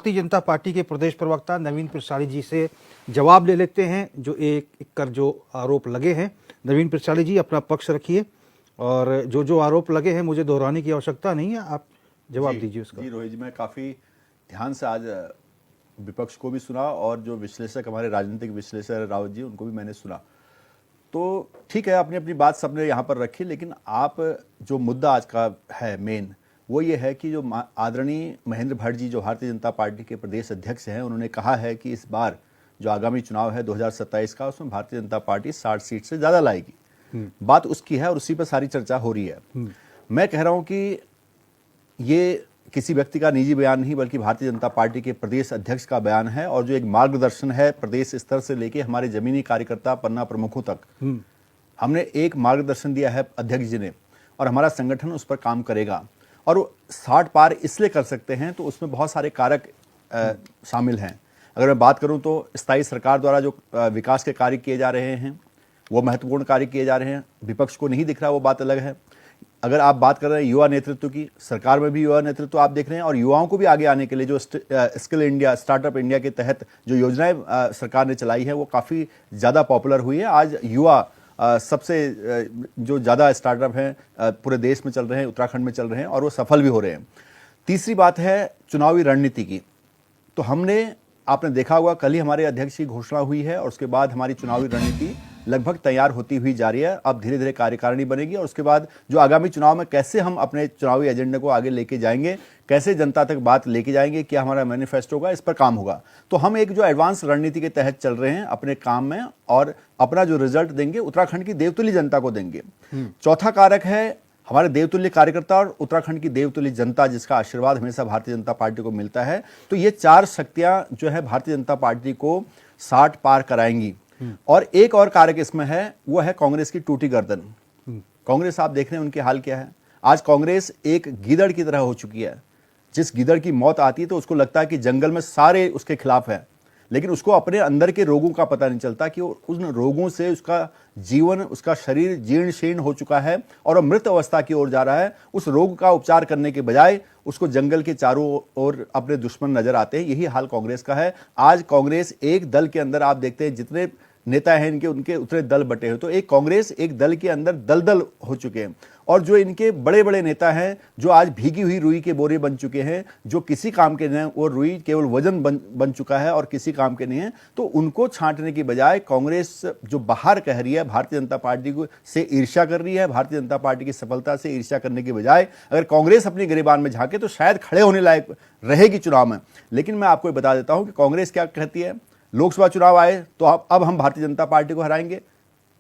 Bharatiya Janata party के प्रदेश प्रवक्ता नवीन पिरसाड़ी जी से जवाब ले लेते हैं जो एक एक कर जो आरोप लगे हैं। नवीन पिरसाड़ी जी, अपना पक्ष रखिए और जो जो आरोप लगे हैं मुझे दोहराने की आवश्यकता नहीं है, आप जवाब दीजिए उसका। जी रोहित जी, मैं काफ़ी ध्यान से आज विपक्ष को भी सुना और जो विश्लेषक हमारे राजनीतिक विश्लेषक रावत जी उनको भी मैंने सुना। तो ठीक है, अपनी अपनी बात सबने यहाँ पर रखी, लेकिन आप जो मुद्दा आज का है मेन वो ये है कि जो आदरणीय महेंद्र भट्ट जी जो भारतीय जनता पार्टी के प्रदेश अध्यक्ष हैं, उन्होंने कहा है कि इस बार जो आगामी चुनाव है 2027 का, उसमें भारतीय जनता पार्टी 60 सीट से ज़्यादा लाएगी। बात उसकी है और उसी पर सारी चर्चा हो रही है। मैं कह रहा हूँ कि ये किसी व्यक्ति का निजी बयान नहीं बल्कि भारतीय जनता पार्टी के प्रदेश अध्यक्ष का बयान है और जो एक मार्गदर्शन है प्रदेश स्तर से लेके हमारे जमीनी कार्यकर्ता पन्ना प्रमुखों तक, हमने एक मार्गदर्शन दिया है अध्यक्ष जी ने और हमारा संगठन उस पर काम करेगा। और 60 पार इसलिए कर सकते हैं तो उसमें बहुत सारे कारक शामिल हैं। अगर मैं बात करूं तो स्थायी सरकार द्वारा जो विकास के कार्य किए जा रहे हैं वो महत्वपूर्ण कार्य किए जा रहे हैं, विपक्ष को नहीं दिख रहा, वो बात अलग है। अगर आप बात कर रहे हैं युवा नेतृत्व की, सरकार में भी युवा नेतृत्व आप देख रहे हैं और युवाओं को भी आगे आने के लिए जो स्किल इंडिया, स्टार्टअप इंडिया के तहत जो योजनाएं सरकार ने चलाई है वो काफ़ी ज़्यादा पॉपुलर हुई है। आज युवा सबसे जो ज़्यादा स्टार्टअप हैं पूरे देश में चल रहे हैं, उत्तराखंड में चल रहे हैं और वो सफल भी हो रहे हैं। तीसरी बात है चुनावी रणनीति की। तो हमने, आपने देखा होगा कल ही हमारे अध्यक्ष की घोषणा हुई है और उसके बाद हमारी चुनावी रणनीति लगभग तैयार होती हुई जा रही है। अब धीरे धीरे कार्यकारिणी बनेगी और उसके बाद जो आगामी चुनाव में कैसे हम अपने चुनावी एजेंडे को आगे लेके जाएंगे, कैसे जनता तक बात लेके जाएंगे, क्या हमारा मैनिफेस्टो होगा, इस पर काम होगा। तो हम एक जो एडवांस रणनीति के तहत चल रहे हैं अपने काम में और अपना जो रिजल्ट देंगे उत्तराखंड की देवतुल्य जनता को देंगे। चौथा कारक है हमारे देवतुल्य कार्यकर्ता और उत्तराखंड की देवतुल्य जनता जिसका आशीर्वाद हमेशा भारतीय जनता पार्टी को मिलता है। तो ये चार शक्तियां जो है भारतीय जनता पार्टी को 60 पार कराएंगी। और एक और कारक इसमें है, वो है कांग्रेस की टूटी गर्दन। कांग्रेस आप देख रहे हैं उनके हाल क्या है। आज कांग्रेस एक गीदड़ की तरह हो चुकी है। जिस गीदड़ की मौत आती है तो उसको लगता है कि जंगल में सारे उसके खिलाफ है, लेकिन उसको अपने अंदर के रोगों का पता नहीं चलता कि उन रोगों से उसका जीवन, उसका शरीर जीर्ण शीर्ण हो चुका है और वो मृत अवस्था की ओर जा रहा है। उस रोग का उपचार करने के बजाय उसको जंगल के चारों ओर अपने दुश्मन नजर आते हैं। यही हाल कांग्रेस का है। आज कांग्रेस एक दल के अंदर आप देखते हैं जितने नेता हैं इनके, उनके उतने दल बटे हुए। तो एक कांग्रेस एक दल के अंदर दलदल हो चुके हैं और जो इनके बड़े बड़े नेता हैं जो आज भीगी हुई रुई के बोरे बन चुके हैं, जो किसी काम के नहीं, वो रुई केवल वजन बन चुका है और किसी काम के नहीं है। तो उनको छांटने की बजाय कांग्रेस जो बाहर कह रही है भारतीय जनता पार्टी को से ईर्ष्या कर रही है, भारतीय जनता पार्टी की सफलता से ईर्ष्या करने की बजाय अगर कांग्रेस अपनी गिरेबान में झांके तो शायद खड़े होने लायक रहेगी चुनाव में। लेकिन मैं आपको बता देता हूं कि कांग्रेस क्या कहती है, लोकसभा चुनाव आए तो अब हम भारतीय जनता पार्टी को हराएंगे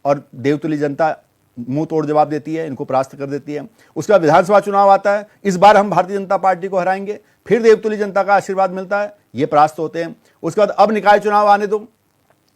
और देवतुल्य जनता मुंह तोड़ जवाब देती है, इनको परास्त कर देती है। उसके बाद विधानसभा चुनाव आता है, इस बार हम भारतीय जनता पार्टी को हराएंगे, फिर देवतुल्य जनता का आशीर्वाद मिलता है, ये परास्त होते हैं। उसके बाद अब निकाय चुनाव आने दो,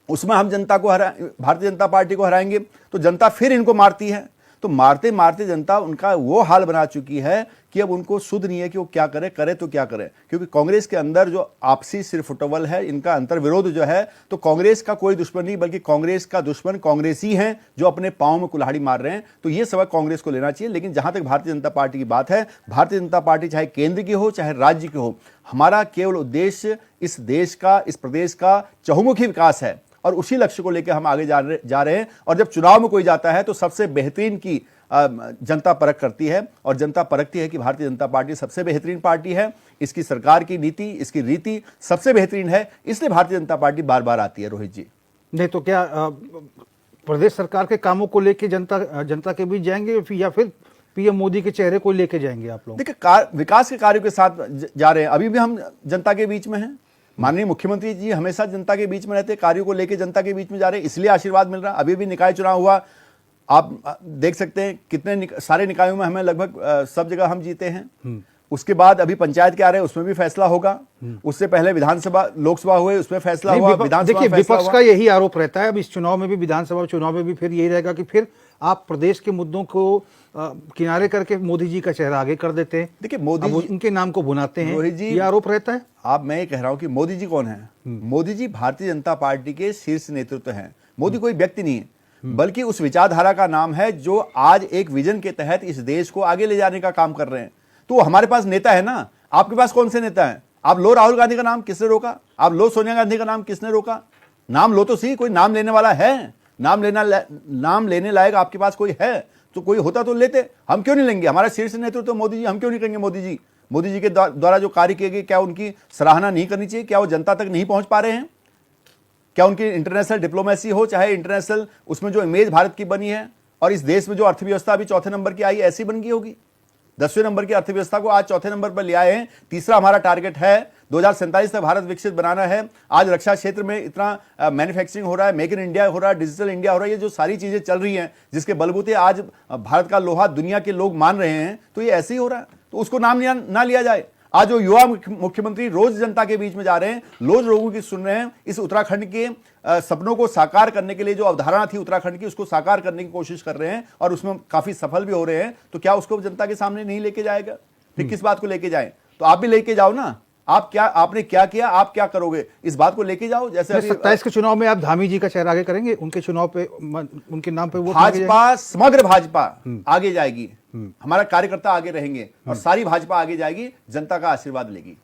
उसमें हम भारतीय जनता पार्टी को हराएंगे, तो जनता फिर इनको मारती है। तो मारते मारते जनता उनका वो हाल बना चुकी है कि अब उनको सुध नहीं है कि वो क्या करे तो क्या करे। क्योंकि कांग्रेस के अंदर जो आपसी सिरफुटवल है, इनका अंतर विरोध जो है, तो कांग्रेस का कोई दुश्मन नहीं बल्कि कांग्रेस का दुश्मन कांग्रेसी हैं जो अपने पांव में कुल्हाड़ी मार रहे हैं। तो ये सबक कांग्रेस को लेना चाहिए। लेकिन जहां तक भारतीय जनता पार्टी की बात है, भारतीय जनता पार्टी चाहे केंद्र की हो चाहे राज्य की हो, हमारा केवल उद्देश्य इस देश का, इस प्रदेश का चहुमुखी विकास है और उसी लक्ष्य को लेकर हम आगे जा रहे हैं। और जब चुनाव में कोई जाता है तो सबसे बेहतरीन की जनता परख करती है और जनता परखती है कि भारतीय जनता पार्टी सबसे बेहतरीन पार्टी है, इसकी सरकार की नीति, इसकी रीति सबसे बेहतरीन है, इसलिए भारतीय जनता पार्टी बार बार आती है। रोहित जी, नहीं तो क्या प्रदेश सरकार के कामों को लेकर जनता के बीच जाएंगे या फिर पीएम मोदी के चेहरे को लेके जाएंगे आप लोग? देखिए, विकास के कार्यों के साथ जा रहे हैं, अभी भी हम जनता के बीच में हैं। माननीय मुख्यमंत्री जी हमेशा जनता के बीच में रहते हैं, कार्यों को लेकर जनता के बीच में जा रहे हैं, इसलिए आशीर्वाद मिल रहा है। अभी भी निकाय चुनाव हुआ, आप देख सकते हैं कितने सारे निकायों में हमें लगभग सब जगह हम जीते हैं। उसके बाद अभी पंचायत के आ रहे हैं, उसमें भी फैसला होगा। उससे पहले विधानसभा, लोकसभा हुए, उसमें फैसला हुआ। विधानसभा, देखिए विपक्ष का यही आरोप रहता है, अब इस चुनाव में भी, विधानसभा चुनाव में भी फिर यही रहेगा कि फिर आप प्रदेश के मुद्दों को किनारे करके मोदी जी का चेहरा आगे कर देते हैं। देखिए, मोदी जी उनके नाम को बुनाते हैं, रोहित जी, ये आरोप रहता है। अब मैं ये कह रहा हूं कि मोदी जी कौन है? मोदी जी भारतीय जनता पार्टी के शीर्ष नेतृत्व हैं। मोदी कोई व्यक्ति नहीं है बल्कि उस विचारधारा का नाम है जो आज एक विजन के तहत इस देश को आगे ले जाने का काम कर रहे हैं। तो हमारे पास नेता है ना, आपके पास कौन से नेता हैं? आप लो राहुल गांधी का नाम, किसने रोका? आप लो सोनिया गांधी का नाम, किसने रोका? नाम लो तो सही, कोई नाम लेने वाला है? नाम लेने लायक आपके पास कोई है? तो कोई होता तो लेते, हम क्यों नहीं लेंगे? हमारा शीर्ष नेतृत्व तो मोदी जी, हम क्यों नहीं कहेंगे मोदी जी के द्वारा जो कार्य किए गए, क्या उनकी सराहना नहीं करनी चाहिए? क्या वो जनता तक नहीं पहुंच पा रहे हैं? क्या उनकी इंटरनेशनल डिप्लोमेसी हो, चाहे इंटरनेशनल उसमें जो इमेज भारत की बनी है, और इस देश में जो अर्थव्यवस्था अभी चौथे नंबर की आई, ऐसी बन गई होगी? 10वें नंबर की अर्थव्यवस्था को आज चौथे नंबर पर ले आए हैं। तीसरा हमारा टारगेट है 2047 तक भारत विकसित बनाना है। आज रक्षा क्षेत्र में इतना मैन्युफैक्चरिंग हो रहा है, मेक इन इंडिया हो रहा है, डिजिटल इंडिया हो रहा है, ये जो सारी चीजें चल रही हैं, जिसके बलबूते आज भारत का लोहा दुनिया के लोग मान रहे हैं, तो ये ऐसे ही हो रहा है। तो उसको नाम ना लिया जाए। आज जो युवा मुख्यमंत्री रोज जनता के बीच में जा रहे हैं, रोज लोगों की सुन रहे हैं, इस उत्तराखंड के सपनों को साकार करने के लिए जो अवधारणा थी उत्तराखंड की, उसको साकार करने की कोशिश कर रहे हैं और उसमें काफी सफल भी हो रहे हैं, तो क्या उसको जनता के सामने नहीं लेके जाएगा? फिर किस बात को लेके जाएं? तो आप भी लेके जाओ ना। आपने क्या किया, आप क्या करोगे, इस बात को लेके जाओ। जैसे 27 के चुनाव में आप धामी जी का चेहरा आगे करेंगे, उनके चुनाव पे उनके नाम पे वोट भाजपा, समग्र भाजपा आगे जाएगी, हमारा कार्यकर्ता आगे रहेंगे और सारी भाजपा आगे जाएगी, जनता का आशीर्वाद लेगी।